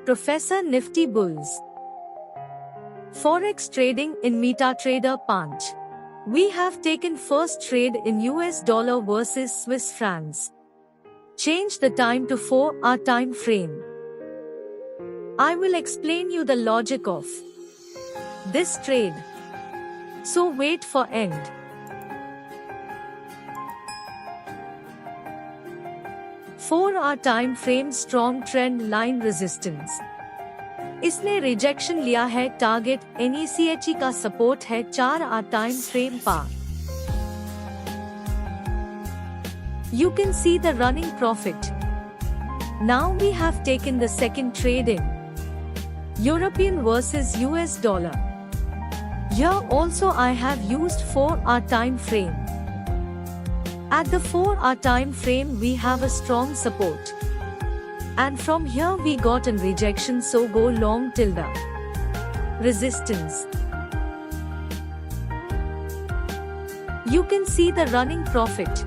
Professor Nifty Bulls. Forex trading in MetaTrader Punch. We have taken first trade in US dollar versus Swiss francs. Change the time to 4-hour time frame. I will explain you the logic of this trade. So wait for end. Four-hour time frame strong trend line resistance. इसने rejection लिया है. Target NECHE का support है 4-hour time frame पर. You can see the running profit. Now we have taken the second trade in European versus US dollar. Here also I have used 4-hour time frame. At the 4-hour time frame we have a strong support. And from here we got a rejection, so go long till the resistance. You can see the running profit.